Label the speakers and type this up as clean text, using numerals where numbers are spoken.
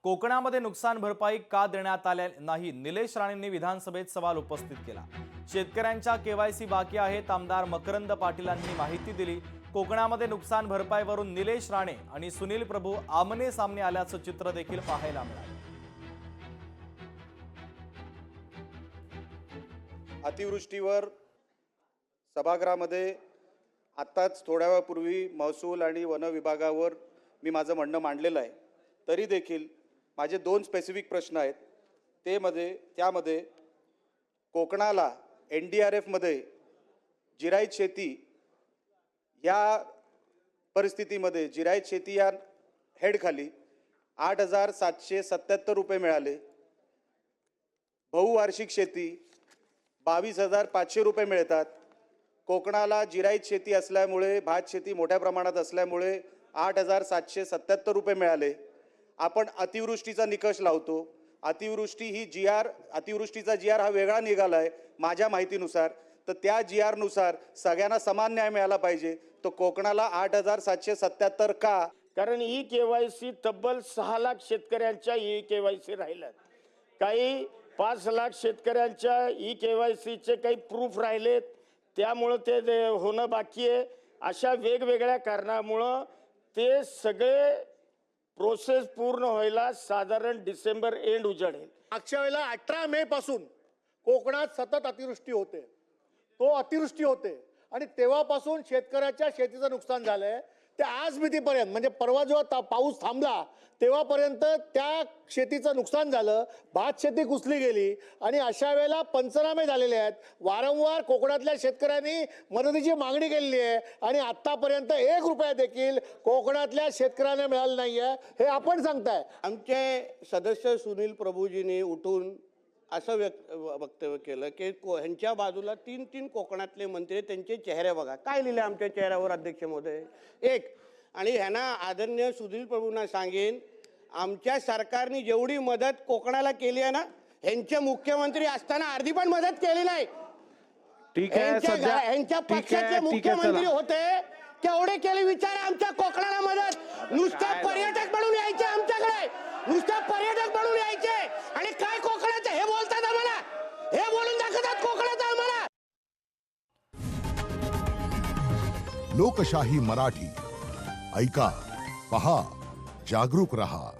Speaker 1: कोकणामध्ये नुकसान भरपाई का देण्यात आल्या नाही, निलेश राणेंनी विधानसभेत सवाल उपस्थित केला। शेतकऱ्यांच्या केवायसी बाकी आहेत, आमदार मकरंद पाटीलांनी माहिती दिली। कोकणामध्ये नुकसान भरपाईवरून निलेश राणे आणि सुनील प्रभू आमने सामने आल्याचं चित्र देखील पाहायला मिळालं।
Speaker 2: अतिवृष्टीवर सभागृहामध्ये आत्ताच थोड्या वेळापूर्वी महसूल आणि वन विभागावर मी माझं म्हणणं मांडलेलं आहे। तरी देखील माझे दोन स्पेसिफिक प्रश्न आहेत। त्यामध्ये कोकणाला NDRF मध्ये जिरायत शेती या परिस्थितीमध्ये जिरायत शेती या हेडखाली 8,777 रुपये मिळाले। बहुवार्षिक शेती 22,500 रुपये मिळतात। कोकणाला जिरायत शेती असल्यामुळे भात शेती मोठ्या प्रमाणात असल्यामुळे 8,777 रुपये मिळाले। आपण अतिवृष्टीचा निकष लावतो। अतिवृष्टीचा GR हा वेगळा निघालाय माझ्या माहितीनुसार, तर त्या GR नुसार सगळ्यांना समान न्याय मिळाला पाहिजे। तो कोकणाला 8,777 का?
Speaker 3: कारण KYC तब्बल 6 लाख शेतकऱ्यांच्या KYC राहिल्यात, काही 5 लाख शेतकऱ्यांच्या KYCचे काही प्रूफ राहिलेत, त्यामुळे ते होणं बाकी आहे। अशा वेगवेगळ्या कारणामुळे ते सगळे प्रोसेस पूर्ण व्हायला साधारण डिसेंबर एंड उजाडेल।
Speaker 4: मागच्या वेळेला 18 मे पासून कोकणात सतत अतिवृष्टी होते आणि तेव्हापासून शेतकऱ्याच्या शेतीचं नुकसान झालंय। ते आज मितीपर्यंत म्हणजे परवा जेव्हा पाऊस थांबला तेव्हापर्यंत त्या शेतीचं नुकसान झालं, भात शेती कुसली गेली आणि अशा वेळेला पंचनामे झालेले आहेत। वारंवार कोकणातल्या शेतकऱ्यांनी मदतीची मागणी केलेली आहे आणि आतापर्यंत 1 रुपया देखील कोकणातल्या शेतकऱ्यांना मिळालं नाहीये, हे आपण सांगताय।
Speaker 5: आमचे सदस्य सुनील प्रभूजींनी उठून असं वक्तव्य केलं की ह्यांच्या बाजूला 3 कोकणातले मंत्री, त्यांचे चेहरे बघा काय लिहिले आमच्या चेहऱ्यावर अध्यक्ष महोदय। एक आणि ह्यांना आदरणीय सुनील प्रभूंना सांगेन, आमच्या सरकारने जेवढी मदत कोकणाला केली आहे ना, ह्यांचे मुख्यमंत्री असताना अर्धी पण मदत केली नाही।
Speaker 3: ठीक आहे,
Speaker 5: ह्यांच्या पक्षाचे मुख्यमंत्री होते केवढे केले विचार आमच्या कोकणाला मदत। नुसते पर्यटक म्हणून यायचे आमच्याकडे, नुसते पर्यटक म्हणून यायचे आणि काय कोकणाचं हे बोलतात आम्हाला, हे बोलून दाखवतात कोकणाचं आम्हाला।
Speaker 6: लोकशाही मराठी ऐका, पहा, जागरूक रहा।